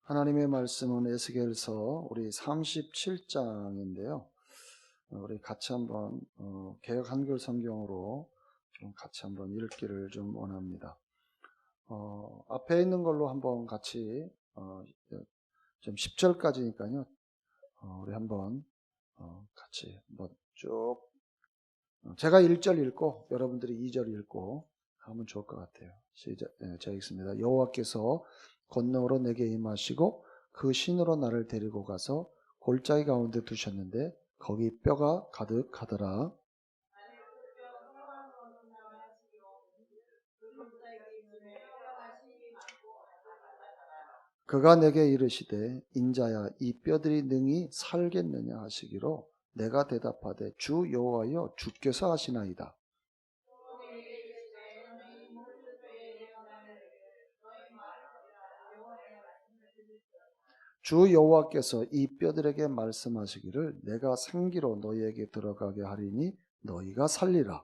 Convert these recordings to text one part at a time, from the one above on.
하나님의 말씀은 에스겔서 우리 37장인데요. 우리 같이 한번 개역 한글 성경으로 좀 같이 한번 읽기를 좀 원합니다. 앞에 있는 걸로 한번 같이 좀 10절까지니까요. 우리 한번 같이 한번 쭉 제가 1절 읽고 여러분들이 2절 읽고 하면 좋을 것 같아요. 시작. 제가 읽습니다. 여호와께서 권능으로 내게 임하시고 그 신으로 나를 데리고 가서 골짜기 가운데 두셨는데 거기 뼈가 가득하더라. 그가 내게 이르시되 인자야 이 뼈들이 능히 살겠느냐 하시기로 내가 대답하되 주 여호와여 주께서 하시나이다. 주 여호와께서 이 뼈들에게 말씀하시기를 내가 생기로 너희에게 들어가게 하리니 너희가 살리라.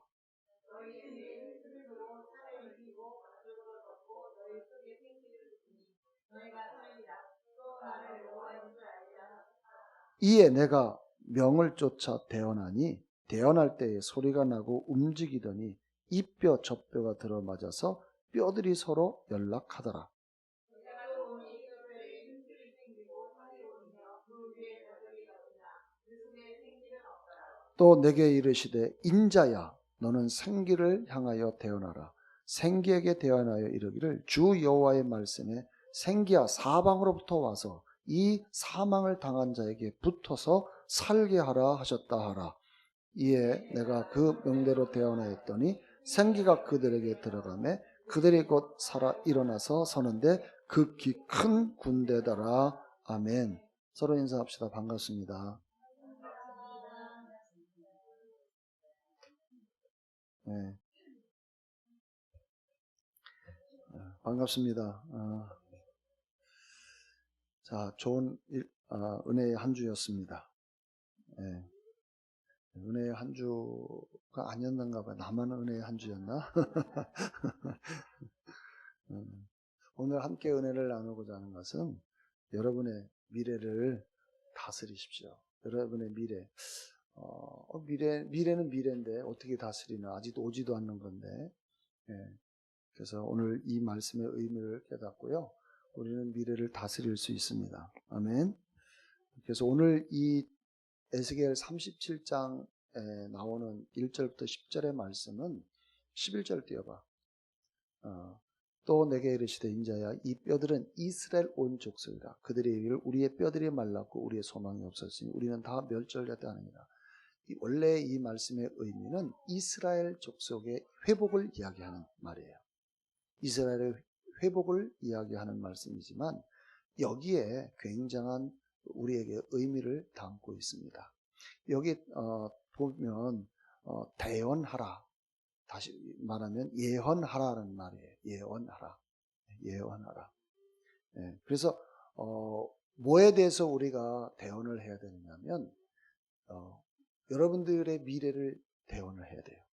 이에 내가 명을 쫓아 대언하니 대언할 때에 소리가 나고 움직이더니 이 뼈 저 뼈가 들어맞아서 뼈들이 서로 연락하더라. 또 내게 이르시되 인자야 너는 생기를 향하여 대언하라. 생기에게 대언하여 이르기를 주 여호와의 말씀에 생기야 사방으로부터 와서 이 사망을 당한 자에게 붙어서 살게 하라 하셨다 하라. 이에 내가 그 명대로 대언하였더니 생기가 그들에게 들어가매 그들이 곧 살아 일어나서 서는데 극히 큰 군대더라. 아멘. 서로 인사합시다. 반갑습니다. 네, 반갑습니다. 자, 좋은 은혜의 한 주였습니다. 네, 은혜의 한 주가 아니었는가 봐요. 나만 은혜의 한 주였나? 오늘 함께 은혜를 나누고자 하는 것은 여러분의 미래를 다스리십시오. 여러분의 미래. 미래는 미래인데 어떻게 다스리나 아직 오지도 않는 건데. 예, 그래서 오늘 이 말씀의 의미를 깨닫고요. 우리는 미래를 다스릴 수 있습니다. 아멘. 그래서 오늘 이 에스겔 37장에 나오는 1절부터 10절의 말씀은 11절 띄워봐. 또 내게 이르시되 인자야 이 뼈들은 이스라엘 온 족속이라. 그들의 이르기를 우리의 뼈들이 말랐고 우리의 소망이 없었으니 우리는 다 멸절되었다 하느니라. 원래 이 말씀의 의미는 이스라엘 족속의 회복을 이야기하는 말이에요. 이스라엘의 회복을 이야기하는 말씀이지만 여기에 굉장한 우리에게 의미를 담고 있습니다. 여기 보면 대언하라, 다시 말하면 예언하라는 말이에요. 예언하라. 네, 그래서 뭐에 대해서 우리가 대언을 해야 되느냐면 여러분들의 미래를 대언을 해야 돼요.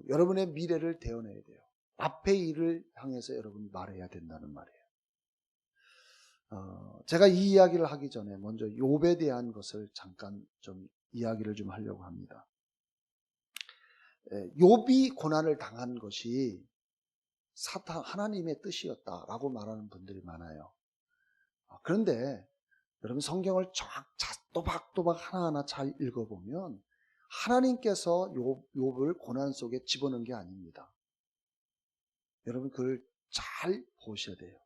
여러분의 미래를 대언해야 돼요. 앞의 일을 향해서 여러분이 말해야 된다는 말이에요. 제가 이 이야기를 하기 전에 먼저 욥에 대한 것을 잠깐 좀 이야기를 좀 하려고 합니다. 욥이 고난을 당한 것이 하나님의 뜻이었다라고 말하는 분들이 많아요. 그런데 여러분 성경을 또박또박 하나하나 잘 읽어보면 하나님께서 욥을 고난 속에 집어넣은 게 아닙니다. 여러분 그걸 잘 보셔야 돼요.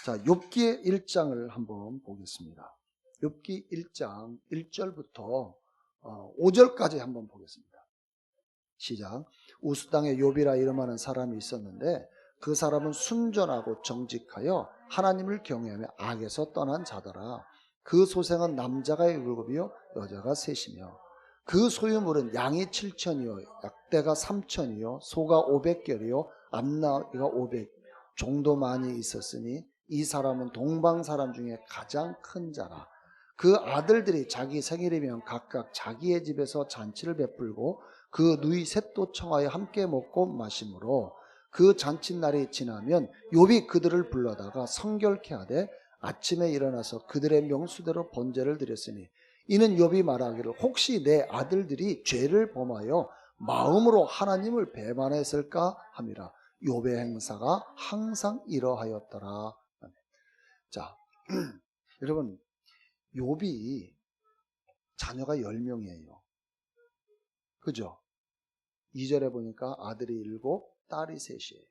자, 욥기 1장을 한번 보겠습니다. 욥기 1장 1절부터 5절까지 한번 보겠습니다. 시작. 우스 땅에 욥이라 이름하는 사람이 있었는데 그 사람은 순전하고 정직하여 하나님을 경외하며 악에서 떠난 자더라. 그 소생은 남자가 7이요 여자가 3이며 그 소유물은 양이 7천이요 약대가 3천이요 소가 500결이요 암나귀가 500 종도 많이 있었으니 이 사람은 동방 사람 중에 가장 큰 자라. 그 아들들이 자기 생일이면 각각 자기의 집에서 잔치를 베풀고 그 누이 셋도 청하여 함께 먹고 마심으로 그 잔칫날이 지나면 욥이 그들을 불러다가 성결케 하되 아침에 일어나서 그들의 명수대로 번제를 드렸으니 이는 욥이 말하기를 혹시 내 아들들이 죄를 범하여 마음으로 하나님을 배반했을까 함이라. 욥의 행사가 항상 이러하였더라. 자, 여러분, 욥이 자녀가 10명이에요. 그죠? 2절에 보니까 아들이 7, 딸이 3이에요.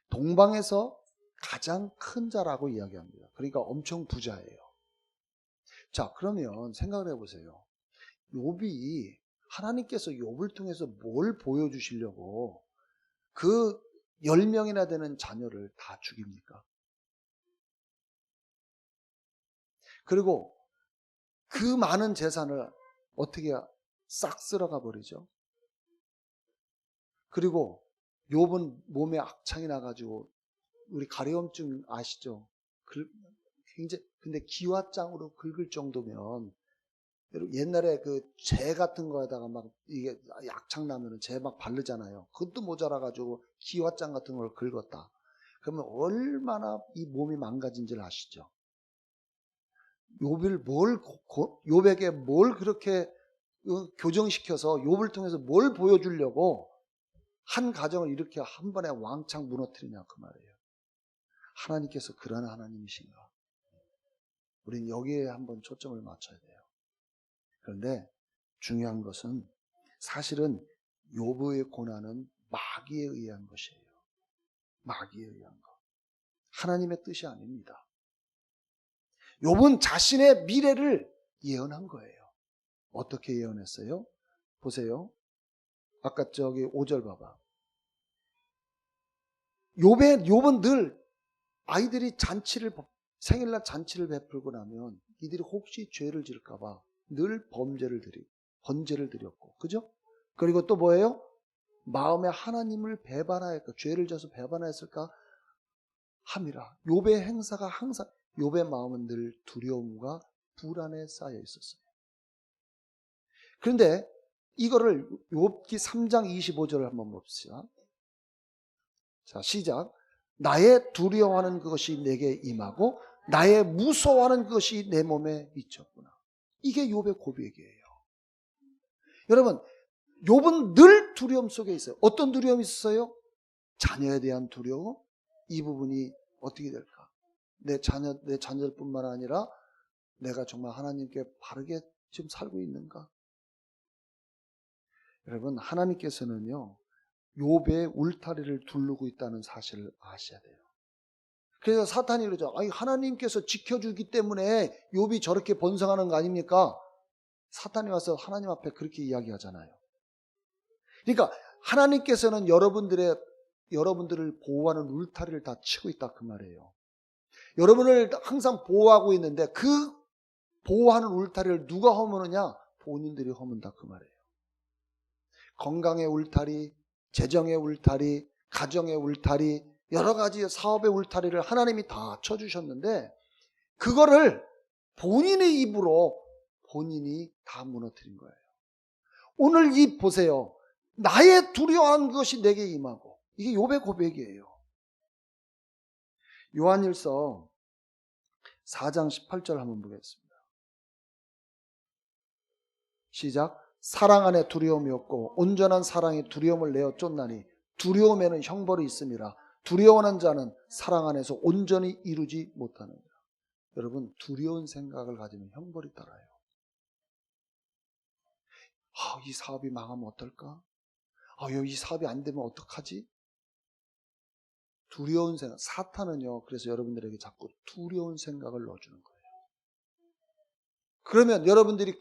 동방에서 가장 큰 자라고 이야기합니다. 그러니까 엄청 부자예요. 자, 그러면 생각을 해보세요. 욥이 하나님께서 욥을 통해서 뭘 보여주시려고 그 10명이나 되는 자녀를 다 죽입니까? 그리고 그 많은 재산을 어떻게 싹 쓸어가 버리죠? 그리고 욥은 몸에 악창이 나가지고 우리 가려움증 아시죠? 굉장히 근데 기와장으로 긁을 정도면 옛날에 그 재 같은 거에다가 막 이게 악창 나면은 재 막 바르잖아요. 그것도 모자라가지고 기와장 같은 걸 긁었다. 그러면 얼마나 이 몸이 망가진지를 아시죠? 욥에게 뭘 그렇게 교정시켜서 욥을 통해서 뭘 보여주려고 한 가정을 이렇게 한 번에 왕창 무너뜨리냐 그 말이에요. 하나님께서 그런 하나님이신가? 우린 여기에 한번 초점을 맞춰야 돼요. 그런데 중요한 것은 사실은 욥의 고난은 마귀에 의한 것이에요. 마귀에 의한 것. 하나님의 뜻이 아닙니다. 욥은 자신의 미래를 예언한 거예요. 어떻게 예언했어요? 보세요. 아까 저기 5절 봐봐. 욥은 늘 아이들이 생일날 잔치를 베풀고 나면 이들이 혹시 죄를 지을까봐 늘 번제를 드렸고, 그죠? 그리고 또 뭐예요? 마음에 하나님을 배반하였까, 죄를 져서 배반하였을까 함이라. 욥의 행사가 항상, 욥의 마음은 늘 두려움과 불안에 쌓여 있었어요. 그런데 이거를 욥기 3장 25절을 한번 봅시다. 자, 시작. 나의 두려워하는 그것이 내게 임하고 나의 무서워하는 그것이 내 몸에 미쳤구나. 이게 욥의 고백이에요. 여러분, 욥은 늘 두려움 속에 있어요. 어떤 두려움이 있었어요? 자녀에 대한 두려움. 이 부분이 어떻게 될까? 내 자녀뿐만 아니라 내가 정말 하나님께 바르게 지금 살고 있는가? 여러분, 하나님께서는요, 욥의 울타리를 두르고 있다는 사실을 아셔야 돼요. 그래서 사탄이 그러죠. 아니, 하나님께서 지켜주기 때문에 욥이 저렇게 번성하는 거 아닙니까? 사탄이 와서 하나님 앞에 그렇게 이야기하잖아요. 그러니까 하나님께서는 여러분들을 보호하는 울타리를 다 치고 있다 그 말이에요. 여러분을 항상 보호하고 있는데 그 보호하는 울타리를 누가 허무느냐? 본인들이 허문다 그 말이에요. 건강의 울타리, 재정의 울타리, 가정의 울타리, 여러 가지 사업의 울타리를 하나님이 다 쳐주셨는데 그거를 본인의 입으로 본인이 다 무너뜨린 거예요. 오늘 보세요. 나의 두려워한 것이 내게 임하고, 이게 욥의 고백이에요. 요한일서 4장 18절 한번 보겠습니다. 시작. 사랑 안에 두려움이 없고 온전한 사랑이 두려움을 내어 쫓나니 두려움에는 형벌이 있음이라. 두려워하는 자는 사랑 안에서 온전히 이루지 못하느니라. 여러분, 두려운 생각을 가지면 형벌이 따라요. 이 사업이 망하면 어떨까? 이 사업이 안 되면 어떡하지? 두려운 생각. 사탄은요, 그래서 여러분들에게 자꾸 두려운 생각을 넣어주는 거예요. 그러면 여러분들이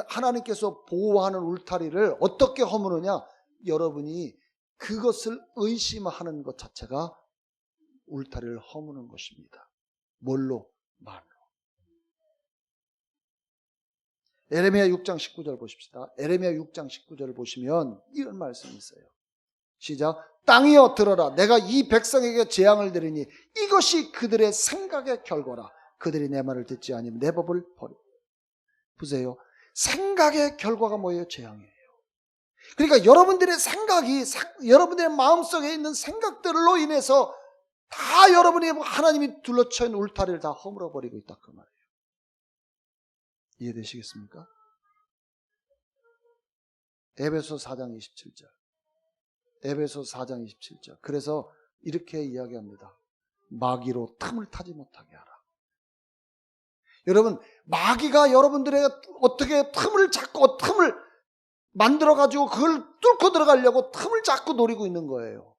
하나님께서 보호하는 울타리를 어떻게 허무느냐? 여러분이 그것을 의심하는 것 자체가 울타리를 허무는 것입니다. 뭘로? 말로. 에레미야 6장 19절 보십시다. 에레미야 6장 19절을 보시면 이런 말씀이 있어요. 시작. 땅이여 들어라. 내가 이 백성에게 재앙을 내리니 이것이 그들의 생각의 결과라. 그들이 내 말을 듣지 아니면 내 법을 버리고. 보세요. 생각의 결과가 뭐예요? 재앙이에요. 그러니까 여러분들의 생각이, 여러분들의 마음속에 있는 생각들로 인해서 다 여러분이 하나님이 둘러쳐 있는 울타리를 다 허물어버리고 있다 그 말이에요. 이해되시겠습니까? 에베소 4장 27절. 에베소 4장 27절. 그래서 이렇게 이야기합니다. 마귀로 틈을 타지 못하게 하라. 여러분, 마귀가 여러분들의 어떻게 틈을 잡고 틈을 만들어가지고 그걸 뚫고 들어가려고 틈을 자꾸 노리고 있는 거예요.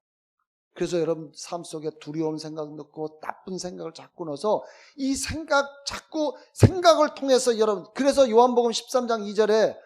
그래서 여러분 삶 속에 두려운 생각 넣고 나쁜 생각을 자꾸 넣어서 이 자꾸 생각을 통해서 여러분, 그래서 요한복음 13장 2절에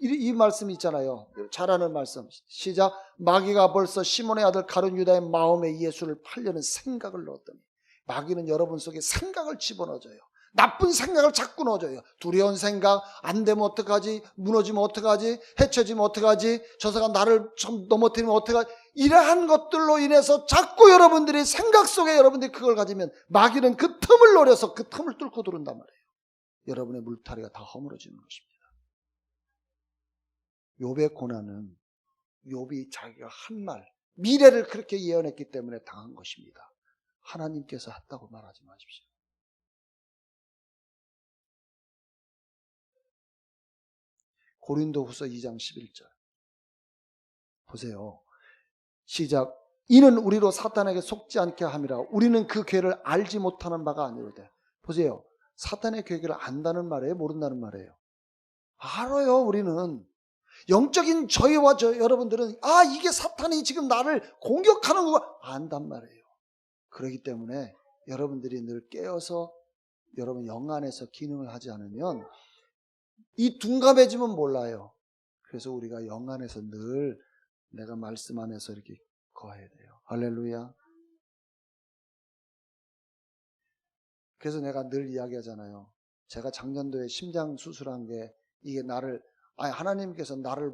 이 말씀이 있잖아요. 잘 아는 말씀. 시작. 마귀가 벌써 시몬의 아들 가룟 유다의 마음에 예수를 팔려는 생각을 넣었더니, 마귀는 여러분 속에 생각을 집어넣어줘요. 나쁜 생각을 자꾸 넣어줘요. 두려운 생각, 안 되면 어떡하지? 무너지면 어떡하지? 해쳐지면 어떡하지? 저 사람 나를 좀 넘어뜨리면 어떡하지? 이러한 것들로 인해서 자꾸 여러분들이 생각 속에 여러분들이 그걸 가지면 마귀는 그 틈을 노려서 그 틈을 뚫고 들어온단 말이에요. 여러분의 물타리가 다 허물어지는 것입니다. 욥의 고난은 욥이 자기가 한 말, 미래를 그렇게 예언했기 때문에 당한 것입니다. 하나님께서 했다고 말하지 마십시오. 고린도후서 2장 11절 보세요. 시작. 이는 우리로 사탄에게 속지 않게 함이라. 우리는 그 계획을 알지 못하는 바가 아니로되. 보세요. 사탄의 계획을 안다는 말이에요, 모른다는 말이에요? 알아요. 우리는 영적인 저희와 여러분들은 이게 사탄이 지금 나를 공격하는 거 안단 말이에요. 그렇기 때문에 여러분들이 늘 깨어서 여러분 영 안에서 기능을 하지 않으면 이 둔감해지면 몰라요. 그래서 우리가 영 안에서 늘 내가 말씀 안에서 이렇게 거해야 돼요. 할렐루야. 그래서 내가 늘 이야기하잖아요. 제가 작년도에 심장 수술한 게 이게 하나님께서 나를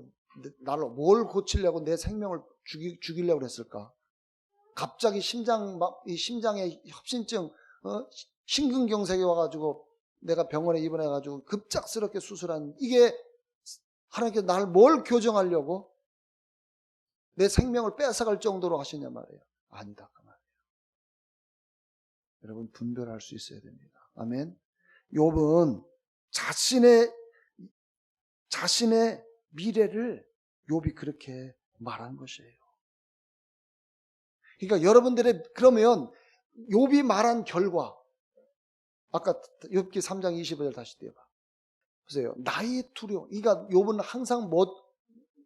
뭘 고치려고 내 생명을 죽이려고 그랬을까? 갑자기 심장에 협신증, 심근경색이 와가지고 내가 병원에 입원해가지고 급작스럽게 수술한, 이게 하나님께서 나를 뭘 교정하려고 내 생명을 뺏어갈 정도로 하시냐 말이에요. 아니다 그 말이에요. 여러분 분별할 수 있어야 됩니다. 아멘. 욥은 자신의 미래를 욥이 그렇게 말한 것이에요. 그러니까 여러분들의, 그러면 욥이 말한 결과, 아까 욥기 3장 25절 다시 띄워봐. 보세요. 나의 두려움. 그러니까 욥은 항상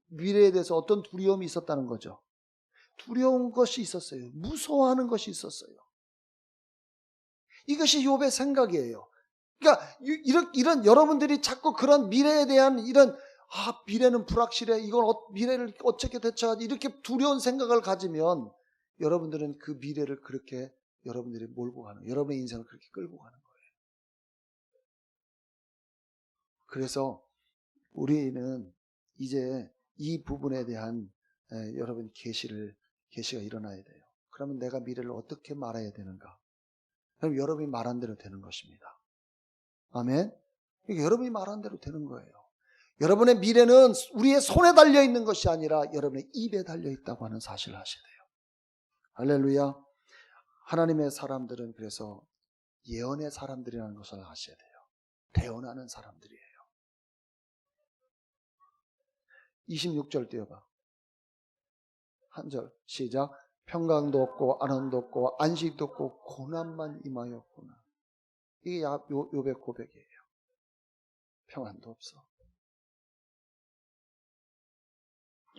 미래에 대해서 어떤 두려움이 있었다는 거죠. 두려운 것이 있었어요. 무서워하는 것이 있었어요. 이것이 욥의 생각이에요. 그러니까 이런 여러분들이 자꾸 그런 미래에 대한 이런 미래는 불확실해. 이걸 미래를 어떻게 대처하지? 이렇게 두려운 생각을 가지면 여러분들은 그 미래를 그렇게 여러분들이 몰고 가는, 여러분의 인생을 그렇게 끌고 가는 거예요. 그래서 우리는 이제 이 부분에 대한 여러분 계시가 일어나야 돼요. 그러면 내가 미래를 어떻게 말해야 되는가? 그럼 여러분이 말한 대로 되는 것입니다. 아멘. 그러니까 여러분이 말한 대로 되는 거예요. 여러분의 미래는 우리의 손에 달려 있는 것이 아니라 여러분의 입에 달려 있다고 하는 사실을 아셔야 돼요. 할렐루야. 하나님의 사람들은 그래서 예언의 사람들이라는 것을 아셔야 돼요. 대언하는 사람들이에요. 26절 띄워봐. 한 절 시작. 평강도 없고 안원도 없고 안식도 없고 고난만 임하였구나. 이게 욥의 고백이에요. 평안도 없어.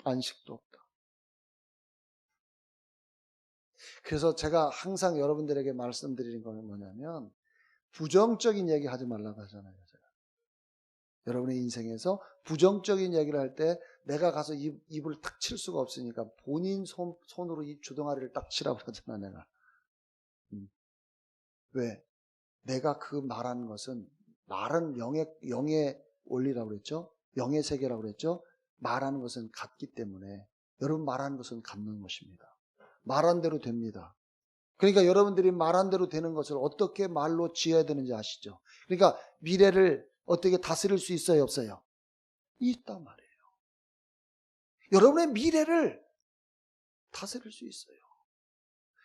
안식도 없다. 그래서 제가 항상 여러분들에게 말씀드리는 건 뭐냐면 부정적인 얘기 하지 말라고 하잖아요. 제가. 여러분의 인생에서 부정적인 얘기를 할 때 내가 가서 입을 탁 칠 수가 없으니까 본인 손으로 이 주둥아리를 딱 치라고 그러잖아 내가. 왜? 내가 그 말하는 것은, 말은 영의 원리라고 그랬죠. 영의 세계라고 그랬죠. 말하는 것은 같기 때문에 여러분 말하는 것은 같는 것입니다. 말한 대로 됩니다. 그러니까 여러분들이 말한 대로 되는 것을 어떻게 말로 지어야 되는지 아시죠? 그러니까 미래를 어떻게 다스릴 수 있어요, 없어요? 있단 말이에요. 여러분의 미래를 다스릴 수 있어요.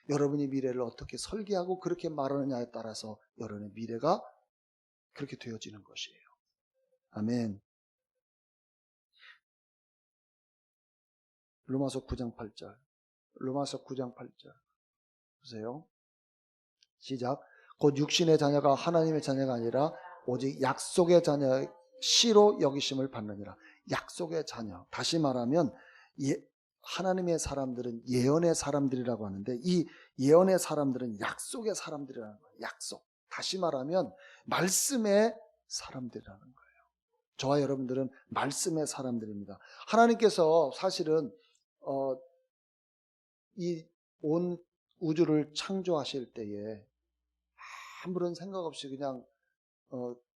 여러분이 미래를 어떻게 설계하고 그렇게 말하느냐에 따라서 여러분의 미래가 그렇게 되어지는 것이에요. 아멘. 로마서 9장 8절. 로마서 9장 8절. 보세요. 시작. 곧 육신의 자녀가 하나님의 자녀가 아니라 오직 약속의 자녀의 씨로 여기심을 받느니라. 약속의 자녀. 다시 말하면 하나님의 사람들은 예언의 사람들이라고 하는데 이 예언의 사람들은 약속의 사람들이라는 거예요. 약속. 다시 말하면 말씀의 사람들이라는 거예요. 저와 여러분들은 말씀의 사람들입니다. 하나님께서 사실은 이 온 우주를 창조하실 때에 아무런 생각 없이 그냥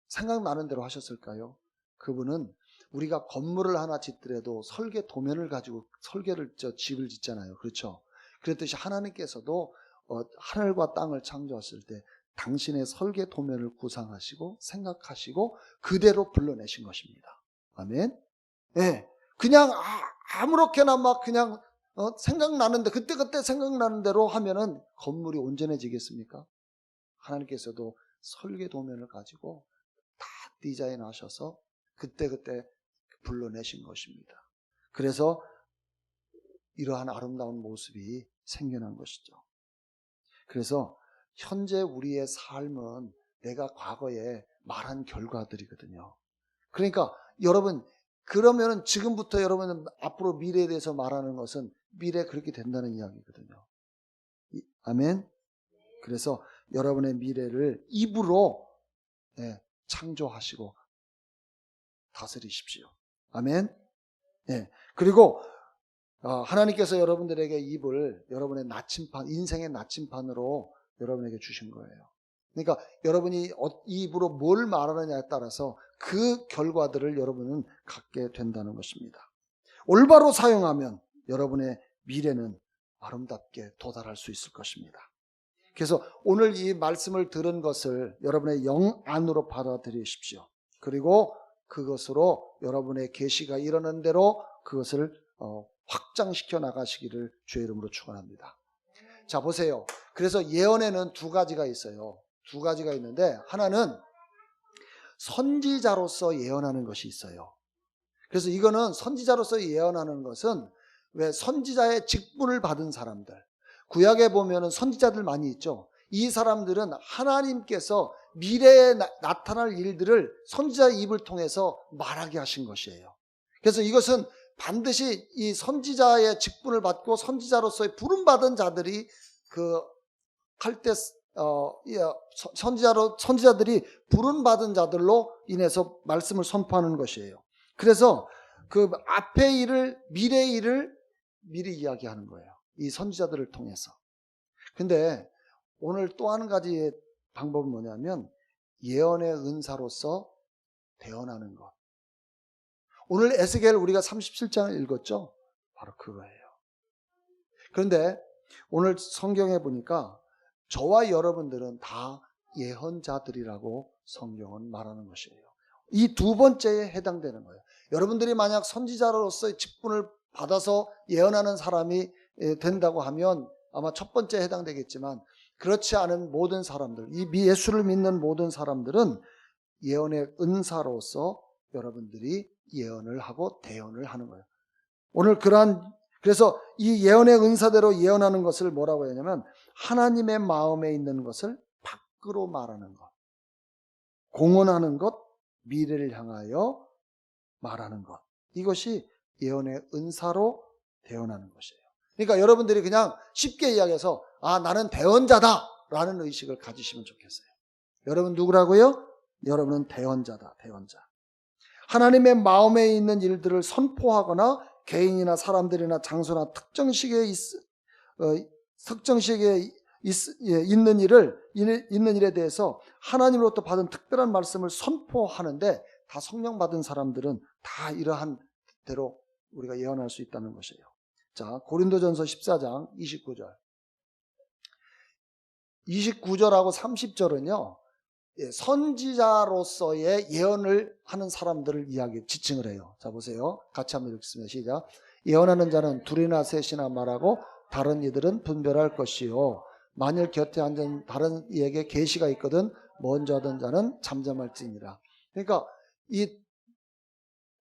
생각나는 대로 하셨을까요? 그분은 우리가 건물을 하나 짓더라도 설계 도면을 가지고 집을 짓잖아요. 그렇죠? 그랬듯이 하나님께서도 하늘과 땅을 창조하실 때 당신의 설계 도면을 구상하시고 생각하시고 그대로 불러내신 것입니다. 아멘. 네, 그냥 아무렇게나 막 그냥 생각나는데 그때 생각나는 대로 하면은 건물이 온전해지겠습니까? 하나님께서도 설계 도면을 가지고 다 디자인하셔서 그때 불러내신 것입니다. 그래서 이러한 아름다운 모습이 생겨난 것이죠. 그래서 현재 우리의 삶은 내가 과거에 말한 결과들이거든요. 그러니까 여러분, 그러면 지금부터 여러분은 앞으로 미래에 대해서 말하는 것은 미래에 그렇게 된다는 이야기거든요. 아멘. 그래서 여러분의 미래를 입으로 창조하시고 다스리십시오. 아멘. 그리고 하나님께서 여러분들에게 입을 여러분의 나침판, 인생의 나침판으로 여러분에게 주신 거예요. 그러니까 여러분이 이 입으로 뭘 말하느냐에 따라서 그 결과들을 여러분은 갖게 된다는 것입니다. 올바로 사용하면 여러분의 미래는 아름답게 도달할 수 있을 것입니다. 그래서 오늘 이 말씀을 들은 것을 여러분의 영 안으로 받아들이십시오. 그리고 그것으로 여러분의 계시가 일어나는 대로 그것을 확장시켜 나가시기를 주의 이름으로 축원합니다. 자, 보세요. 그래서 예언에는 두 가지가 있어요. 두 가지가 있는데 하나는 선지자로서 예언하는 것이 있어요. 그래서 이거는 선지자로서 예언하는 것은 왜 선지자의 직분을 받은 사람들, 구약에 보면은 선지자들 많이 있죠. 이 사람들은 하나님께서 미래에 나타날 일들을 선지자의 입을 통해서 말하게 하신 것이에요. 그래서 이것은 반드시 이 선지자의 직분을 받고 선지자로서의 부름받은 자들이 할 때 선지자들이 부름받은 자들로 인해서 말씀을 선포하는 것이에요. 그래서 그 앞의 일을, 미래의 일을 미리 이야기하는 거예요. 이 선지자들을 통해서. 근데 오늘 또 한 가지의 방법은 뭐냐면 예언의 은사로서 대언하는 것. 오늘 에스겔 우리가 37장을 읽었죠? 바로 그거예요. 그런데 오늘 성경에 보니까 저와 여러분들은 다 예언자들이라고 성경은 말하는 것이에요. 이 두 번째에 해당되는 거예요. 여러분들이 만약 선지자로서의 직분을 받아서 예언하는 사람이 된다고 하면 아마 첫 번째에 해당되겠지만 그렇지 않은 모든 사람들, 이 예수를 믿는 모든 사람들은 예언의 은사로서 여러분들이 예언을 하고 대언을 하는 거예요. 오늘 그래서 이 예언의 은사대로 예언하는 것을 뭐라고 하냐면 하나님의 마음에 있는 것을 밖으로 말하는 것, 공언하는 것, 미래를 향하여 말하는 것. 이것이 예언의 은사로 대언하는 것이에요. 그러니까 여러분들이 그냥 쉽게 이야기해서 나는 대언자다 라는 의식을 가지시면 좋겠어요. 여러분 누구라고요? 여러분은 대언자다. 대언자. 하나님의 마음에 있는 일들을 선포하거나 개인이나 사람들이나 장소나 특정 시기에 있는 일에 대해서 하나님으로부터 받은 특별한 말씀을 선포하는데 다 성령 받은 사람들은 다 이러한 대로 우리가 예언할 수 있다는 것이에요. 자, 고린도전서 14장 29절. 29절하고 30절은요. 선지자로서의 예언을 하는 사람들을 지칭을 해요. 자, 보세요. 같이 한번 읽겠습니다. 시작. 예언하는 자는 둘이나 셋이나 말하고 다른 이들은 분별할 것이요 만일 곁에 앉은 다른 이에게 계시가 있거든 먼저 하던 자는 잠잠할지니라. 그러니까 이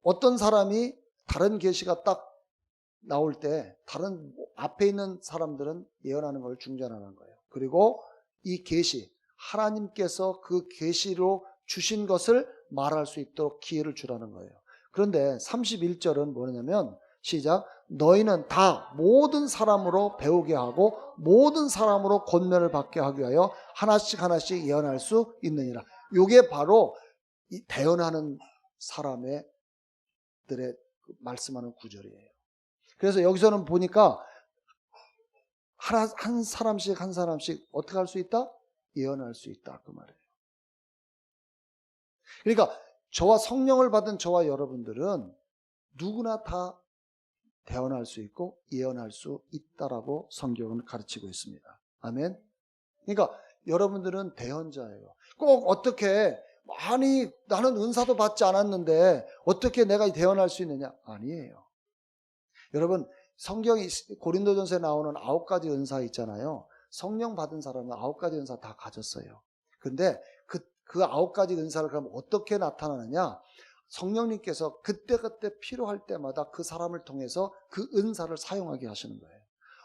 어떤 사람이 다른 계시가 딱 나올 때 다른 앞에 있는 사람들은 예언하는 걸 중단하는 거예요. 그리고 이 계시, 하나님께서 그 계시로 주신 것을 말할 수 있도록 기회를 주라는 거예요. 그런데 31절은 뭐냐면 시작, 너희는 다 모든 사람으로 배우게 하고 모든 사람으로 권면을 받게 하기 위하여 하나씩 하나씩 예언할 수 있느니라. 이게 바로 이 대언하는 사람들의 말씀하는 구절이에요. 그래서 여기서는 보니까 한 사람씩 한 사람씩 어떻게 할 수 있다? 예언할 수 있다 그 말이에요. 그러니까 저와 성령을 받은 저와 여러분들은 누구나 다 대언할 수 있고 예언할 수 있다라고 성경은 가르치고 있습니다. 아멘. 그러니까 여러분들은 대언자예요. 꼭 어떻게 아니 나는 은사도 받지 않았는데 어떻게 내가 대언할 수 있느냐? 아니에요. 여러분 성경이 고린도전서에 나오는 9가지 은사 있잖아요. 성령 받은 사람은 9가지 은사 다 가졌어요. 근데 그 9가지 은사를 그럼 어떻게 나타나느냐? 성령님께서 그때그때 필요할 때마다 그 사람을 통해서 그 은사를 사용하게 하시는 거예요.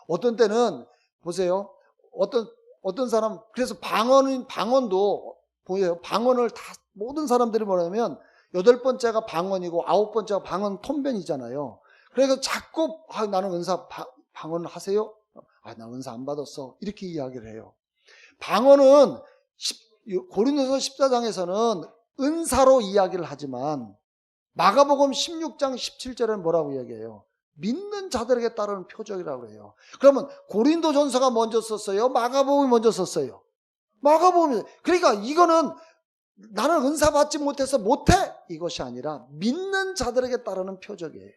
어떤 때는 보세요. 어떤 사람 그래서 방언도 보여요. 방언을 다 모든 사람들이 뭐냐면 8번째가 방언이고 9번째가 방언 통변이잖아요. 그래서 자꾸 나는 은사 방언 하세요? 나 은사 안 받았어. 이렇게 이야기를 해요. 방언은 고린도서 14장에서는 은사로 이야기를 하지만 마가복음 16장 17절에는 뭐라고 이야기해요? 믿는 자들에게 따르는 표적이라고 해요. 그러면 고린도전서가 먼저 썼어요? 마가복음이 먼저 썼어요? 마가복음이. 그러니까 이거는 나는 은사 받지 못해서 못해 이것이 아니라 믿는 자들에게 따르는 표적이에요.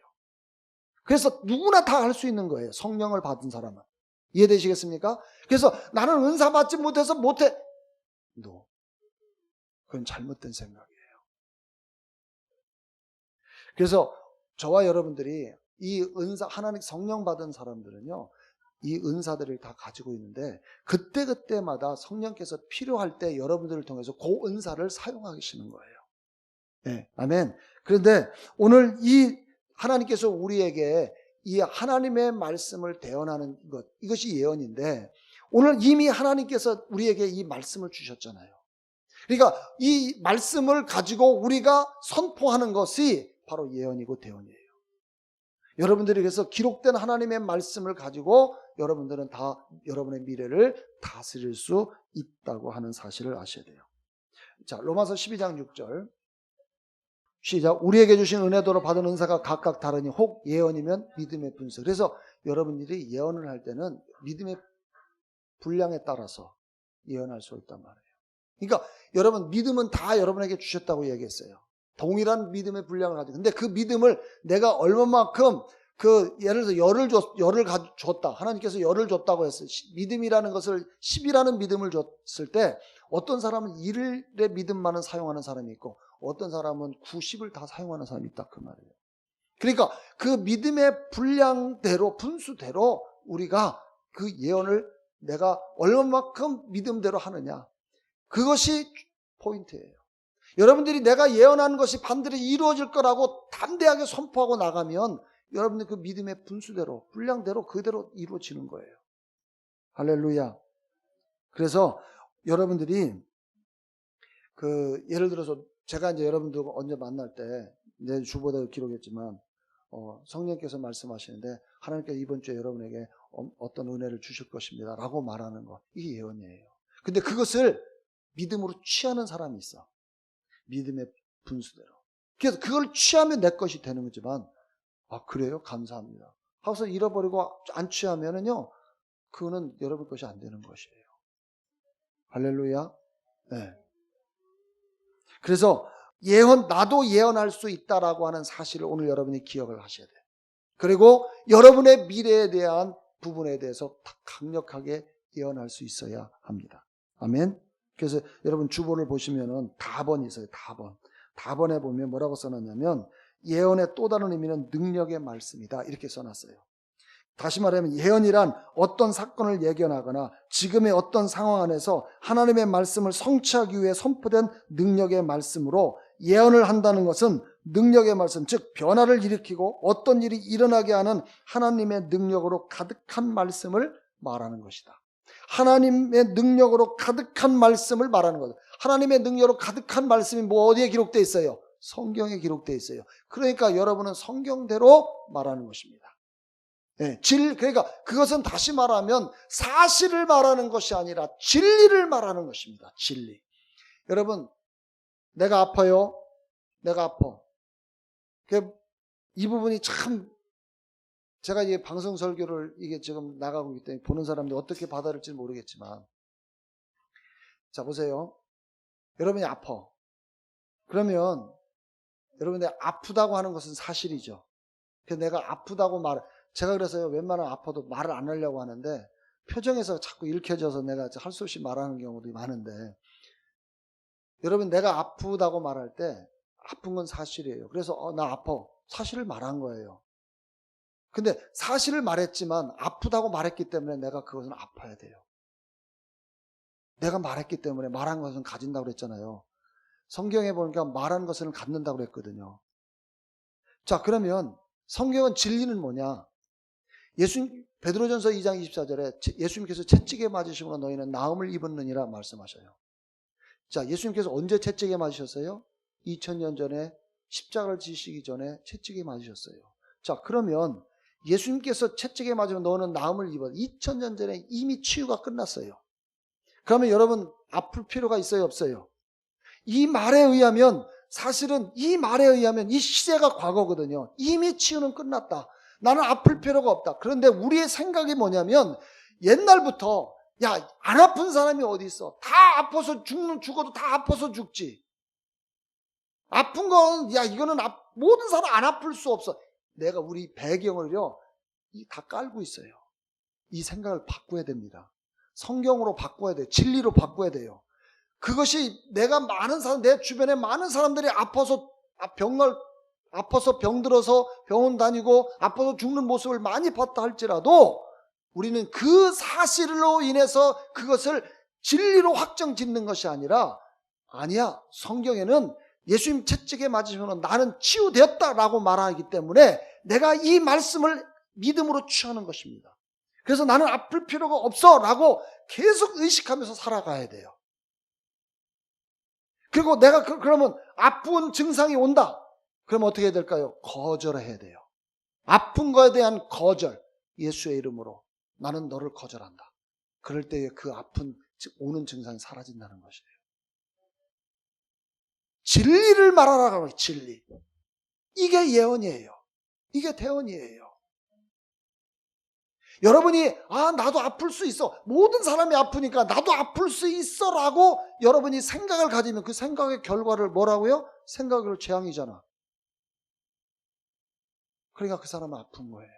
그래서 누구나 다 할 수 있는 거예요. 성령을 받은 사람은. 이해되시겠습니까? 그래서 나는 은사 받지 못해서 못해. No. 그건 잘못된 생각이에요. 그래서 저와 여러분들이 이 은사, 하나님 성령 받은 사람들은요, 이 은사들을 다 가지고 있는데 그때그때마다 성령께서 필요할 때 여러분들을 통해서 그 은사를 사용하시는 거예요. 네, 아멘. 그런데 오늘 이 하나님께서 우리에게 이 하나님의 말씀을 대언하는 것, 이것이 예언인데 오늘 이미 하나님께서 우리에게 이 말씀을 주셨잖아요. 그러니까 이 말씀을 가지고 우리가 선포하는 것이 바로 예언이고 대언이에요. 여러분들이 그래서 기록된 하나님의 말씀을 가지고 여러분들은 다 여러분의 미래를 다스릴 수 있다고 하는 사실을 아셔야 돼요. 자, 로마서 12장 6절 시작. 우리에게 주신 은혜도로 받은 은사가 각각 다르니 혹 예언이면 믿음의 분수. 그래서 여러분들이 예언을 할 때는 믿음의 분량에 따라서 예언할 수 있단 말이에요. 그러니까 여러분 믿음은 다 여러분에게 주셨다고 얘기했어요. 동일한 믿음의 분량을 가지고. 근데 그 믿음을 내가 얼마만큼 예를 들어서 열을 줬다. 하나님께서 열을 줬다고 했어요. 믿음이라는 것을 10이라는 믿음을 줬을 때 어떤 사람은 1의 믿음만은 사용하는 사람이 있고 어떤 사람은 90을 다 사용하는 사람이 있다 그 말이에요. 그러니까 그 믿음의 분량대로 분수대로 우리가 그 예언을 내가 얼마만큼 믿음대로 하느냐. 그것이 포인트예요. 여러분들이 내가 예언하는 것이 반드시 이루어질 거라고 담대하게 선포하고 나가면 여러분들 그 믿음의 분수대로 분량대로 그대로 이루어지는 거예요. 할렐루야. 그래서 여러분들이 예를 들어서 제가 이제 여러분들 언제 만날 때 내 주보다 기록했지만 성령께서 말씀하시는데 하나님께서 이번 주에 여러분에게 어떤 은혜를 주실 것입니다 라고 말하는 거, 이게 예언이에요. 근데 그것을 믿음으로 취하는 사람이 있어. 믿음의 분수대로. 그래서 그걸 취하면 내 것이 되는 거지만 그래요? 감사합니다 하고서 잃어버리고 안 취하면은요 그거는 여러분 것이 안 되는 것이에요. 할렐루야. 네. 그래서 나도 예언할 수 있다라고 하는 사실을 오늘 여러분이 기억을 하셔야 돼요. 그리고 여러분의 미래에 대한 부분에 대해서 강력하게 예언할 수 있어야 합니다. 아멘. 그래서 여러분 주보를 보시면은 다번이 있어요. 다번에 보면 뭐라고 써놨냐면 예언의 또 다른 의미는 능력의 말씀이다. 이렇게 써놨어요. 다시 말하면 예언이란 어떤 사건을 예견하거나 지금의 어떤 상황 안에서 하나님의 말씀을 성취하기 위해 선포된 능력의 말씀으로, 예언을 한다는 것은 능력의 말씀, 즉 변화를 일으키고 어떤 일이 일어나게 하는 하나님의 능력으로 가득한 말씀을 말하는 것이다. 하나님의 능력으로 가득한 말씀을 말하는 거다. 하나님의 능력으로 가득한 말씀이 뭐 어디에 기록되어 있어요? 성경에 기록되어 있어요. 그러니까 여러분은 성경대로 말하는 것입니다. 네, 그러니까 그것은 다시 말하면 사실을 말하는 것이 아니라 진리를 말하는 것입니다. 진리. 여러분, 내가 아파요. 내가 아파. 이 부분이 참, 제가 이 방송 설교를 이게 지금 나가고 있기 때문에 보는 사람들이 어떻게 받아들일지 모르겠지만, 자 보세요. 여러분이 아파. 그러면 여러분이 아프다고 하는 것은 사실이죠. 그래서 내가 아프다고 제가 그래서요, 웬만하면 아파도 말을 안 하려고 하는데 표정에서 자꾸 읽혀져서 내가 할 수 없이 말하는 경우도 많은데, 여러분, 내가 아프다고 말할 때 아픈 건 사실이에요. 그래서 나 아파. 사실을 말한 거예요. 근데 사실을 말했지만 아프다고 말했기 때문에 내가 그것은 아파야 돼요. 내가 말했기 때문에, 말한 것은 가진다고 그랬잖아요. 성경에 보니까 말한 것은 갖는다고 그랬거든요. 자, 그러면 성경은 진리는 뭐냐? 베드로전서 2장 24절에 예수님께서 채찍에 맞으심으로 너희는 나음을 입었느니라 말씀하셔요. 자, 예수님께서 언제 채찍에 맞으셨어요? 2000년 전에 십자가를 지시기 전에 채찍에 맞으셨어요. 자, 그러면 예수님께서 채찍에 맞으면 너는 나음을 입어. 2000년 전에 이미 치유가 끝났어요. 그러면 여러분 아플 필요가 있어요, 없어요? 이 말에 의하면, 사실은 이 말에 의하면 이 시대가 과거거든요. 이미 치유는 끝났다. 나는 아플 필요가 없다. 그런데 우리의 생각이 뭐냐면, 옛날부터 야, 안 아픈 사람이 어디 있어? 다 아파서 죽어도 다 아파서 죽지. 아픈 건, 야, 이거는 모든 사람 안 아플 수 없어. 내가 우리 배경을요, 다 깔고 있어요. 이 생각을 바꿔야 됩니다. 성경으로 바꿔야 돼요. 진리로 바꿔야 돼요. 그것이 내가 내 주변에 많은 사람들이 아파서 병들어서 병원 다니고 아파서 죽는 모습을 많이 봤다 할지라도, 우리는 그 사실로 인해서 그것을 진리로 확정 짓는 것이 아니라, 아니야, 성경에는 예수님 채찍에 맞으시면 나는 치유되었다라고 말하기 때문에 내가 이 말씀을 믿음으로 취하는 것입니다. 그래서 나는 아플 필요가 없어 라고 계속 의식하면서 살아가야 돼요. 그리고 내가 그러면 아픈 증상이 온다. 그러면 어떻게 해야 될까요? 거절해야 돼요. 아픈 거에 대한 거절. 예수의 이름으로 나는 너를 거절한다. 그럴 때에 그 오는 증상이 사라진다는 것이에요. 진리를 말하라고 해요. 진리. 이게 예언이에요. 이게 대언이에요. 여러분이 나도 아플 수 있어. 모든 사람이 아프니까 나도 아플 수 있어 라고 여러분이 생각을 가지면 그 생각의 결과를 뭐라고요? 생각을 재앙이잖아. 그러니까 그 사람은 아픈 거예요.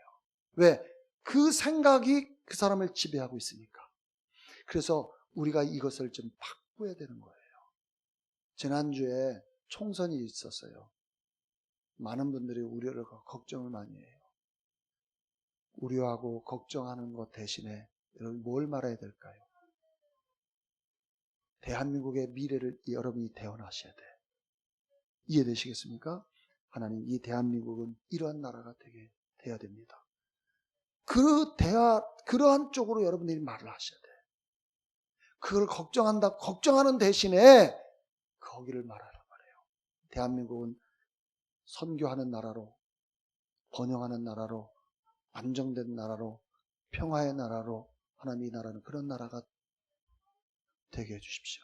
왜? 그 생각이 그 사람을 지배하고 있으니까. 그래서 우리가 이것을 좀 바꿔야 되는 거예요. 지난주에 총선이 있었어요. 많은 분들이 우려를, 걱정을 많이 해요. 우려하고 걱정하는 것 대신에 여러분 뭘 말해야 될까요? 대한민국의 미래를 여러분이 대언하셔야 돼. 이해되시겠습니까? 하나님, 이 대한민국은 이러한 나라가 되게 돼야 됩니다. 그러한 쪽으로 여러분들이 말을 하셔야 돼. 그걸 걱정하는 대신에 거기를 말하란 말이에요. 대한민국은 선교하는 나라로, 번영하는 나라로, 안정된 나라로, 평화의 나라로, 하나님 이 나라는 그런 나라가 되게 해주십시오.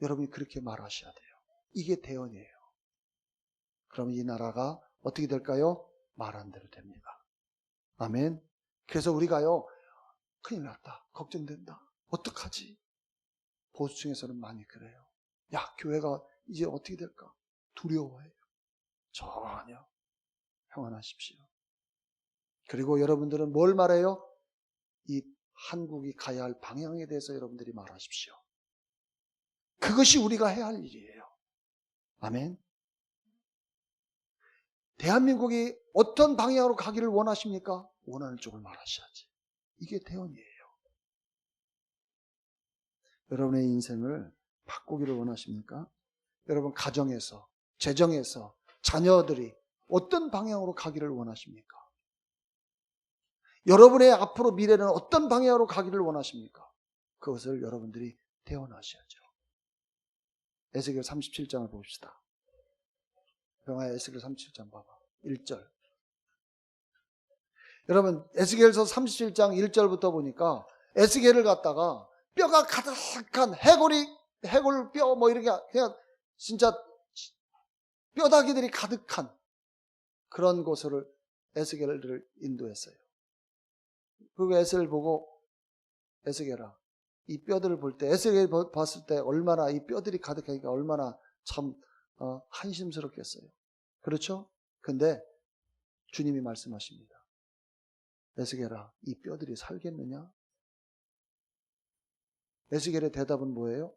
여러분이 그렇게 말하셔야 돼요. 이게 대언이에요. 그럼 이 나라가 어떻게 될까요? 말한 대로 됩니다. 아멘. 그래서 우리가요, 큰일 났다, 걱정된다, 어떡하지? 보수층에서는 많이 그래요. 야, 교회가 이제 어떻게 될까? 두려워해요. 전혀 평안하십시오. 그리고 여러분들은 뭘 말해요? 이 한국이 가야 할 방향에 대해서 여러분들이 말하십시오. 그것이 우리가 해야 할 일이에요. 아멘. 대한민국이 어떤 방향으로 가기를 원하십니까? 원하는 쪽을 말하셔야지. 이게 대언이에요. 여러분의 인생을 바꾸기를 원하십니까? 여러분 가정에서, 재정에서, 자녀들이 어떤 방향으로 가기를 원하십니까? 여러분의 앞으로 미래는 어떤 방향으로 가기를 원하십니까? 그것을 여러분들이 대언하셔야죠. 에스겔 37장을 봅시다. 영화 에스겔 37장 봐봐. 1절. 여러분 에스겔서 37장 1절부터 보니까 에스겔을 갖다가 뼈가 가득한 해골뼈 뭐 이렇게 그냥 진짜 뼈다귀들이 가득한 그런 곳을 에스겔을 인도했어요. 그리고 에스겔을 보고 에스겔아 이 뼈들을 볼 때 에스겔 봤을 때 얼마나 이 뼈들이 가득하니까 얼마나 참 한심스럽겠어요. 그렇죠? 근데 주님이 말씀하십니다. 에스겔아 이 뼈들이 살겠느냐? 에스겔의 대답은 뭐예요?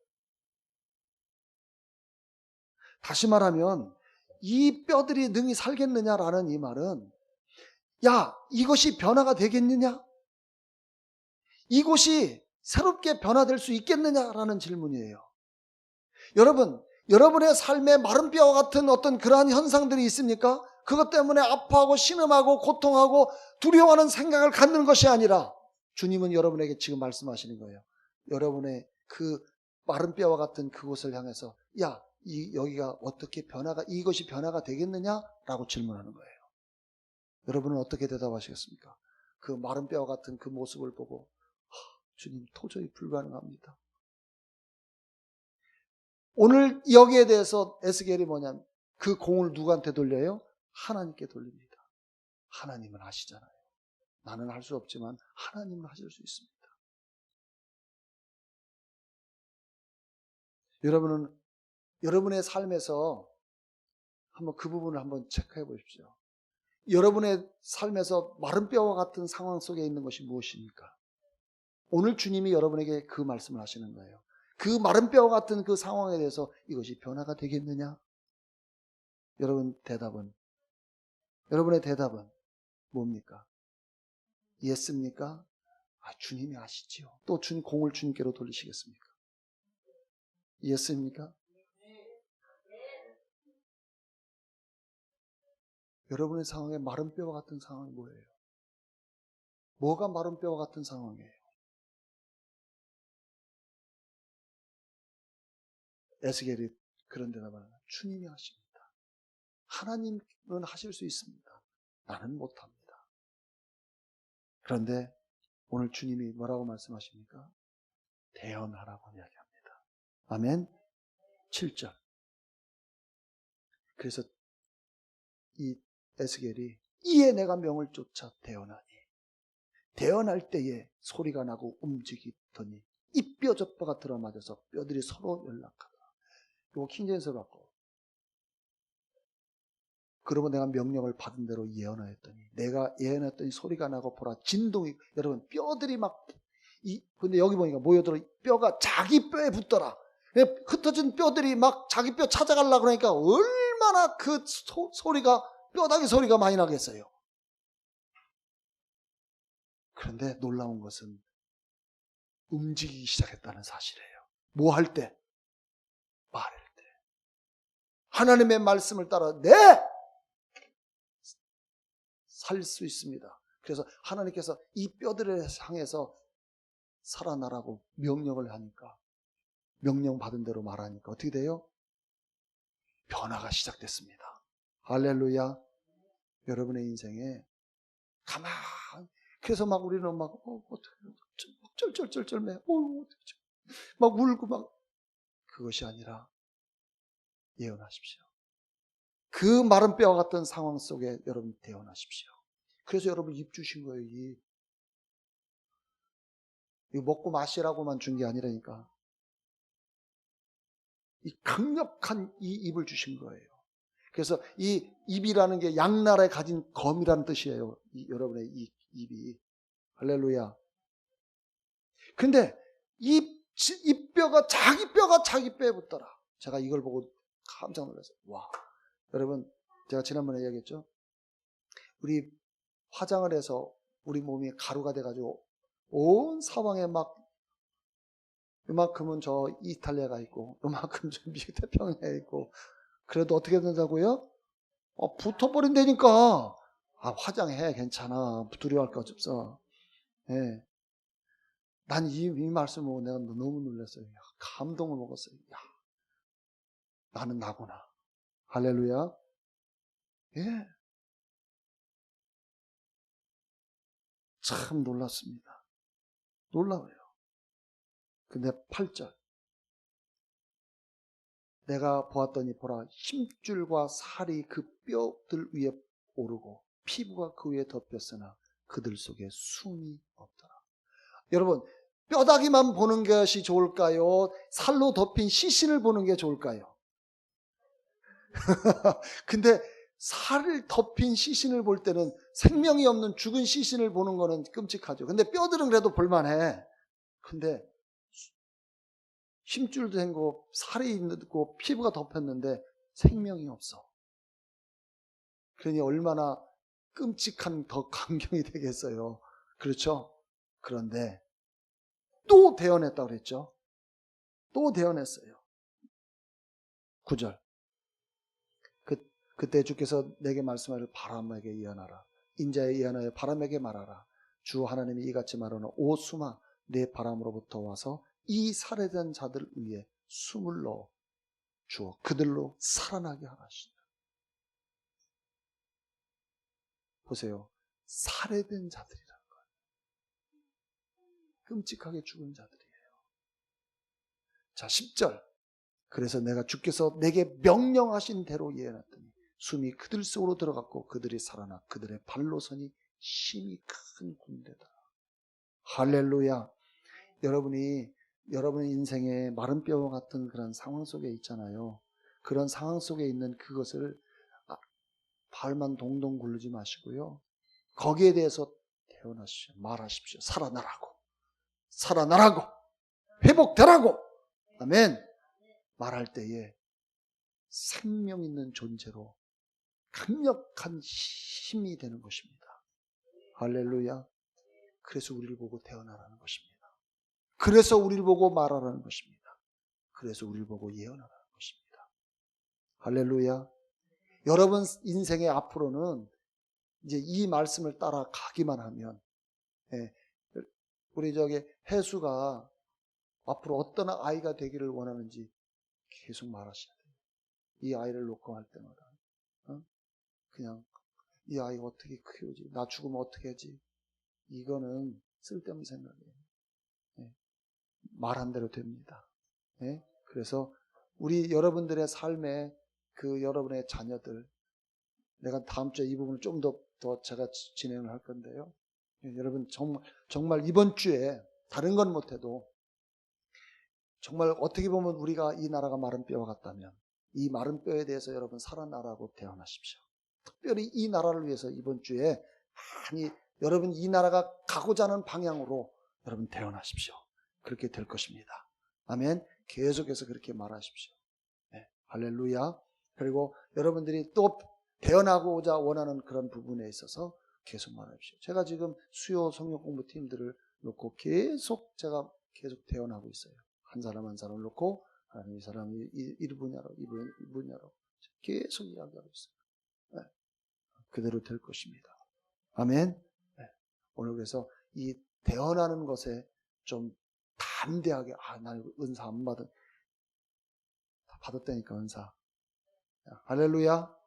다시 말하면 이 뼈들이 능히 살겠느냐라는 이 말은 야 이것이 변화가 되겠느냐? 이곳이 새롭게 변화될 수 있겠느냐라는 질문이에요. 여러분, 여러분의 삶에 마른 뼈와 같은 어떤 그러한 현상들이 있습니까? 그것 때문에 아파하고 신음하고 고통하고 두려워하는 생각을 갖는 것이 아니라 주님은 여러분에게 지금 말씀하시는 거예요. 여러분의 그 마른 뼈와 같은 그곳을 향해서 야, 여기가 어떻게 이것이 변화가 되겠느냐라고 질문하는 거예요. 여러분은 어떻게 대답하시겠습니까? 그 마른 뼈와 같은 그 모습을 보고 주님 도저히 불가능합니다. 오늘 여기에 대해서 에스겔이 뭐냐면 그 공을 누구한테 돌려요? 하나님께 돌립니다. 하나님은 하시잖아요. 나는 할 수 없지만 하나님은 하실 수 있습니다. 여러분은 여러분의 삶에서 한번 그 부분을 한번 체크해 보십시오. 여러분의 삶에서 마른 뼈와 같은 상황 속에 있는 것이 무엇입니까? 오늘 주님이 여러분에게 그 말씀을 하시는 거예요. 그 마른 뼈와 같은 그 상황에 대해서 이것이 변화가 되겠느냐? 여러분의 대답은 뭡니까? 예스입니까? 주님이 아시지요. 또 공을 주님께로 돌리시겠습니까? 예스입니까? 여러분의 상황에 마른 뼈와 같은 상황이 뭐예요? 뭐가 마른 뼈와 같은 상황이에요? 에스겔이 그런 대답을 하나. 주님이 하십니다. 하나님은 하실 수 있습니다. 나는 못합니다. 그런데 오늘 주님이 뭐라고 말씀하십니까? 대언하라고 이야기합니다. 아멘. 7절. 그래서 이 에스겔이 이에 내가 명을 쫓아 대언하니 대언할 때에 소리가 나고 움직이더니 이 뼈 저 뼈가 들어맞아서 뼈들이 서로 연락하다. 이거 킹제임스 받고 그러고 내가 명령을 받은 대로 예언하였더니 내가 예언했더니 소리가 나고 보라 진동이 여러분 뼈들이 막 근데 여기 보니까 모여들어 뼈가 자기 뼈에 붙더라. 흩어진 뼈들이 막 자기 뼈 찾아가려고 그러니까 얼마나 그 소리가 뼈다귀 소리가 많이 나겠어요. 그런데 놀라운 것은 움직이기 시작했다는 사실이에요. 뭐 할 때? 말할 때. 하나님의 말씀을 따라 살 수 있습니다. 그래서 하나님께서 이 뼈들을 향해서 살아나라고 명령을 하니까 명령 받은 대로 말하니까 어떻게 돼요? 변화가 시작됐습니다. 할렐루야. 여러분의 인생에 그래서 막 우리는 막 쩔쩔쩔쩔매 막 울고 막 그것이 아니라 예언하십시오. 그 마른 뼈와 같은 상황 속에 여러분 대언하십시오. 그래서 여러분 입 주신 거예요. 이거 먹고 마시라고만 준 게 아니라니까. 이 강력한 이 입을 주신 거예요. 그래서 이 입이라는 게 양날에 가진 검이라는 뜻이에요. 여러분의 이 입이. 할렐루야. 근데 이 뼈가 자기 뼈에 붙더라. 제가 이걸 보고 깜짝 놀랐어요. 와. 여러분, 제가 지난번에 이야기했죠? 우리 화장을 해서 우리 몸이 가루가 돼가지고 온 사방에 막 이만큼은 저 이탈리아가 있고 이만큼 저 미국 태평양에 있고 그래도 어떻게 된다고요? 붙어버린다니까. 화장해 괜찮아 두려워할 거 없어. 예. 난 이 말씀 보고 내가 너무 놀랐어요. 감동을 먹었어요. 야, 나는 나구나. 할렐루야. 예. 참 놀랐습니다. 놀라워요. 근데 8절. 내가 보았더니 보라 힘줄과 살이 그 뼈들 위에 오르고 피부가 그 위에 덮였으나 그들 속에 숨이 없더라. 여러분 뼈다귀만 보는 것이 좋을까요? 살로 덮인 시신을 보는 게 좋을까요? 근데 살을 덮인 시신을 볼 때는 생명이 없는 죽은 시신을 보는 거는 끔찍하죠. 근데 뼈들은 그래도 볼만해. 근데 힘줄도 된 거, 살이 있고 피부가 덮였는데 생명이 없어. 그러니 얼마나 끔찍한 더 광경이 되겠어요. 그렇죠? 그런데 또 대언했다고 그랬죠. 또 대언했어요. 9절. 그때 주께서 내게 말씀하기를 바람에게 예언하라. 인자에 예언하여 바람에게 말하라. 주 하나님이 이같이 말하노 오 수마 내 바람으로부터 와서 이 살해된 자들 위에 숨을 넣어 주어 그들로 살아나게 하시다. 보세요. 살해된 자들이라는 거예요. 끔찍하게 죽은 자들이에요. 자 10절. 그래서 내가 주께서 내게 명령하신 대로 예언했더니 숨이 그들 속으로 들어갔고 그들이 살아나 그들의 발로선이 심히 큰 군대다. 할렐루야. 여러분의 인생에 마른 뼈 같은 그런 상황 속에 있잖아요. 그런 상황 속에 있는 그것을 발만 동동 굴르지 마시고요. 거기에 대해서 대언하십시오. 말하십시오. 살아나라고 회복되라고. 아멘. 말할 때에 생명 있는 존재로 강력한 힘이 되는 것입니다. 할렐루야. 그래서 우리를 보고 태어나라는 것입니다. 그래서 우리를 보고 말하라는 것입니다. 그래서 우리를 보고 예언하라는 것입니다. 할렐루야. 여러분 인생의 앞으로는 이제 이 말씀을 따라 가기만 하면, 우리 혜수가 앞으로 어떤 아이가 되기를 원하는지 계속 말하셔야 돼요. 이 아이를 놓고 할 때마다 그냥 이 아이가 어떻게 키우지? 나 죽으면 어떻게 하지? 이거는 쓸데없는 생각이에요. 말한 대로 됩니다. 그래서 우리 여러분들의 삶에 여러분의 자녀들, 내가 다음 주에 이 부분을 좀 더 제가 진행을 할 건데요. 여러분 정말 이번 주에 다른 건 못해도 정말 어떻게 보면 우리가 이 나라가 마른 뼈와 같다면 이 마른 뼈에 대해서 여러분 살아나라고 대언하십시오. 특별히 이 나라를 위해서 이번 주에 많이 여러분 이 나라가 가고자 하는 방향으로 여러분 대언하십시오. 그렇게 될 것입니다. 아멘. 계속해서 그렇게 말하십시오. 네, 할렐루야. 그리고 여러분들이 또 대언하고자 원하는 그런 부분에 있어서 계속 말하십시오. 제가 지금 수요 성령 공부 팀들을 놓고 계속 대언하고 있어요. 한 사람 한 사람을 놓고 이 사람이 이 분야로 이 분야로 계속 이야기하고 있어요. 네, 그대로 될 것입니다. 아멘. 네, 오늘 그래서 이 대언하는 것에 좀 담대하게 나 은사 안 받았다니까 은사. 할렐루야.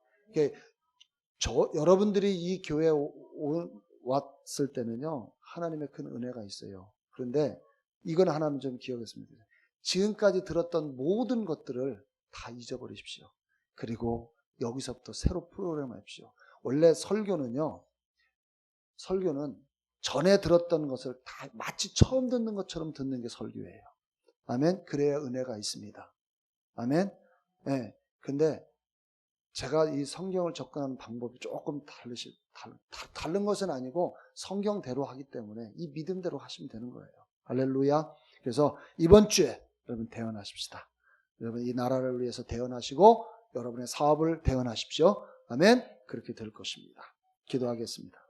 여러분들이 이 교회에 왔을 때는요 하나님의 큰 은혜가 있어요. 그런데 이건 하나는 좀 기억했습니다. 지금까지 들었던 모든 것들을 다 잊어버리십시오. 그리고 여기서부터 새로 프로그램 하십시오. 원래 설교는 전에 들었던 것을 다 마치 처음 듣는 것처럼 듣는 게 설교예요. 아멘. 그래야 은혜가 있습니다. 아멘. 네. 근데 제가 이 성경을 접근하는 방법이 조금 다른 것은 아니고 성경대로 하기 때문에 이 믿음대로 하시면 되는 거예요. 할렐루야. 그래서 이번 주에 여러분 대언하십시다. 여러분 이 나라를 위해서 대언하시고 여러분의 사업을 대언하십시오. 아멘. 그렇게 될 것입니다. 기도하겠습니다.